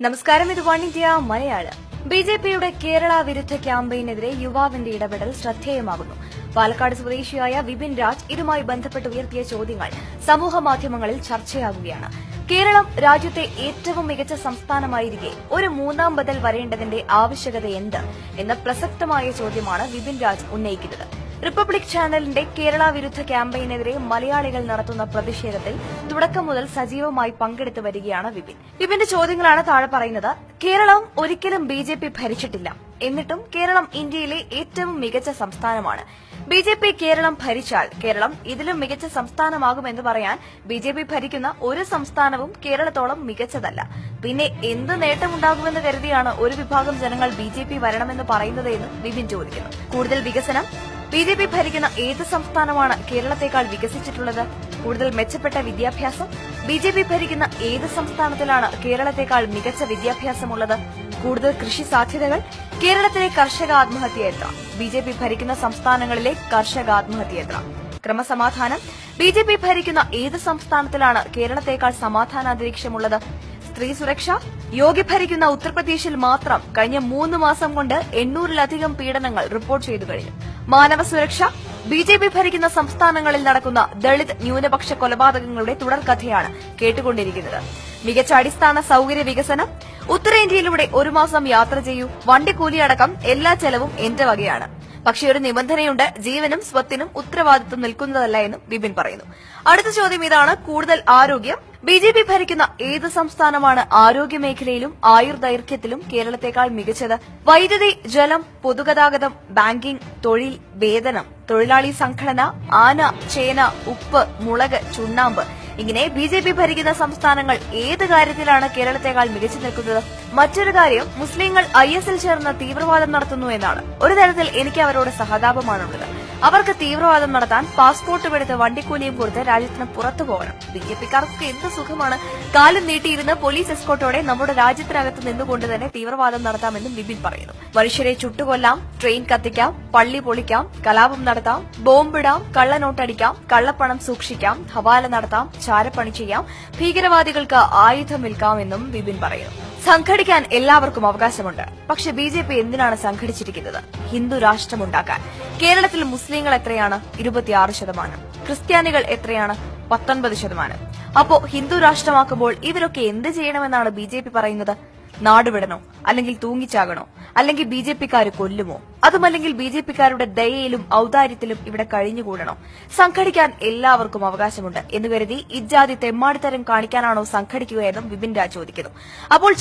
നമസ്കാരം, ഇത് one India Malayalam. ബിജെപിയുടെ കേരള വിരുദ്ധ ക്യാമ്പയിനെതിരെ യുവാവിന്റെ ഇടപെടൽ ശ്രദ്ധേയമാകുന്നു. പാലക്കാട് സ്വദേശിയായ വിപിൻ രാജ് ഇതുമായി ബന്ധപ്പെട്ട് ഉയർത്തിയ ചോദ്യങ്ങൾ സമൂഹമാധ്യമങ്ങളിൽ ചർച്ചയാകുകയാണ്. കേരളം രാജ്യത്തെ ഏറ്റവും മികച്ച സംസ്ഥാനമായിരിക്കെ ഒരു മൂന്നാം ബദൽ വരേണ്ടതിന്റെ ആവശ്യകത എന്ത് എന്ന പ്രസക്തമായ ചോദ്യമാണ് വിപിൻ രാജ് ഉന്നയിക്കുന്നത്. റിപ്പബ്ലിക് ചാനലിന്റെ കേരള വിരുദ്ധ ക്യാമ്പയിനെതിരെ മലയാളികൾ നടത്തുന്ന പ്രതിഷേധത്തിൽ തുടക്കം മുതൽ സജീവമായി പങ്കെടുത്തു വരികയാണ് വിപിൻ. വിപിന്റെ ചോദ്യങ്ങളാണ് താഴെ പറയുന്നത്. കേരളം ഒരിക്കലും ബിജെപി ഭരിച്ചിട്ടില്ല. എന്നിട്ടും കേരളം ഇന്ത്യയിലെ ഏറ്റവും മികച്ച സംസ്ഥാനമാണ്. ബിജെപി കേരളം ഭരിച്ചാൽ കേരളം ഇതിലും മികച്ച സംസ്ഥാനമാകുമെന്ന് പറയാൻ ബിജെപി ഭരിക്കുന്ന ഒരു സംസ്ഥാനവും കേരളത്തോളം മികച്ചതല്ല. പിന്നെ എന്ത് നേട്ടമുണ്ടാകുമെന്ന് കരുതിയാണ് ഒരു വിഭാഗം ജനങ്ങൾ ബിജെപി വരണമെന്ന് പറയുന്നത് എന്ന് വിപിൻ ചോദിക്കുന്നു. കൂടുതൽ വികസനം ബിജെപി ഭരിക്കുന്ന ഏത് സംസ്ഥാനമാണ് കേരളത്തെക്കാൾ വികസിച്ചിട്ടുള്ളത്? കൂടുതൽ മെച്ചപ്പെട്ട വിദ്യാഭ്യാസം ബിജെപി ഭരിക്കുന്ന ഏത് സംസ്ഥാനത്തിലാണ് കേരളത്തെക്കാൾ മികച്ച വിദ്യാഭ്യാസമുള്ളത്? കൂടുതൽ കൃഷി സാധ്യതകൾ കേരളത്തിലെ കർഷക ആത്മഹത്യ എത്ര? ബിജെപി ഭരിക്കുന്ന സംസ്ഥാനങ്ങളിലെ കർഷക ആത്മഹത്യ എത്ര? ക്രമസമാധാനം ബിജെപി ഭരിക്കുന്ന ഏത് സംസ്ഥാനത്തിലാണ് കേരളത്തെക്കാൾ സമാധാനാന്തരീക്ഷമുള്ളത്? സ്ത്രീ സുരക്ഷ യോഗി ഭരിക്കുന്ന ഉത്തർപ്രദേശിൽ മാത്രം കഴിഞ്ഞ 3 മാസം കൊണ്ട് 800-ലധികം പീഡനങ്ങൾ റിപ്പോർട്ട് ചെയ്തു കഴിഞ്ഞു. മാനവ സുരക്ഷ ബിജെപി ഭരിക്കുന്ന സംസ്ഥാനങ്ങളിൽ നടക്കുന്ന ദളിത് ന്യൂനപക്ഷ കൊലപാതകങ്ങളുടെ തുടർക്കഥയാണ് കേട്ടുകൊണ്ടിരിക്കുന്നത്. മികച്ച അടിസ്ഥാന സൌകര്യ വികസനം ഉത്തരേന്ത്യയിലൂടെ 1 മാസം യാത്ര ചെയ്യൂ. വണ്ടിക്കൂലിയടക്കം എല്ലാ ചെലവും എന്റെ വകയാണ്. പക്ഷേ ഒരു നിബന്ധനയുണ്ട്, ജീവനും സ്വത്തിനും ഉത്തരവാദിത്വം നിൽക്കുന്നതല്ല എന്നും വിപിൻ പറയുന്നു. അടുത്ത ചോദ്യം ഇതാണ്. കൂടുതൽ ആരോഗ്യം ബിജെപി ഭരിക്കുന്ന ഏത് സംസ്ഥാനമാണ് ആരോഗ്യമേഖലയിലും ആയുർദൈർഘ്യത്തിലും കേരളത്തെക്കാൾ മികച്ചത്? വൈദ്യുതി, ജലം, പൊതുഗതാഗതം, ബാങ്കിംഗ്, തൊഴിൽ, വേതനം, തൊഴിലാളി സംഘടന, ആന, ചേന, ഉപ്പ്, മുളക്, ചുണ്ണാമ്പ് ഇങ്ങനെ ബിജെപി ഭരിക്കുന്ന സംസ്ഥാനങ്ങൾ ഏത് കാര്യത്തിലാണ് കേരളത്തെക്കാൾ മികച്ചു നിൽക്കുന്നത്? മറ്റൊരു കാര്യം, മുസ്ലിങ്ങൾ IS-ൽ ചേർന്ന് തീവ്രവാദം നടത്തുന്നു എന്നാണ്. ഒരു തരത്തിൽ എനിക്ക് അവരോട് സഹതാപമാണുള്ളത്. അവർക്ക് തീവ്രവാദം നടത്താൻ പാസ്പോർട്ടും എടുത്ത് വണ്ടിക്കൂലിയും കൊടുത്ത് രാജ്യത്തിന് പുറത്തു പോകണം. ബിജെപിക്കാർക്ക് എന്ത് സുഖമാണ് കാലം നീട്ടിയിരുന്ന് പോലീസ് എസ്കോർട്ടോടെ നമ്മുടെ രാജ്യത്തിനകത്ത് നിന്നുകൊണ്ട് തന്നെ തീവ്രവാദം നടത്താമെന്നും വിപിൻ പറയുന്നു. മനുഷ്യരെ ചുട്ടുകൊല്ലാം, ട്രെയിൻ കത്തിക്കാം, പള്ളി പൊളിക്കാം, കലാപം നടത്താം, ബോംബിടാം, കള്ളനോട്ടടിക്കാം, കള്ളപ്പണം സൂക്ഷിക്കാം, ഹവാല നടത്താം, ചാരപ്പണി ചെയ്യാം, ഭീകരവാദികൾക്ക് ആയുധം വിൽക്കാമെന്നും വിപിൻ പറയുന്നു. സംഘടിക്കാൻ എല്ലാവർക്കും അവകാശമുണ്ട്. പക്ഷെ ബിജെപി എന്തിനാണ് സംഘടിച്ചിരിക്കുന്നത്? ഹിന്ദു രാഷ്ട്രമുണ്ടാക്കാൻ. കേരളത്തിൽ മുസ്ലിങ്ങൾ എത്രയാണ്? 26%. ക്രിസ്ത്യാനികൾ എത്രയാണ്? 19%. അപ്പോ ഹിന്ദു രാഷ്ട്രമാക്കുമ്പോൾ ഇവരൊക്കെ എന്ത് ചെയ്യണമെന്നാണ് ബിജെപി പറയുന്നത്? നാടുവിടണോ? അല്ലെങ്കിൽ തൂങ്ങിച്ചാകണോ? അല്ലെങ്കിൽ ബിജെപിക്കാര് കൊല്ലുമോ? അതുമല്ലെങ്കിൽ ബിജെപിക്കാരുടെ ദയയിലും ഔദാര്യത്തിലും ഇവിടെ കഴിഞ്ഞുകൂടണോ? സംഘടിക്കാൻ എല്ലാവർക്കും അവകാശമുണ്ട് എന്ന് കരുതി ഇജ്ജാതി തെമ്മാടിത്തരം കാണിക്കാനാണോ സംഘടിക്കുകയെന്നും വിപിൻ രാജ് ചോദിക്കുന്നു. അപ്പോൾ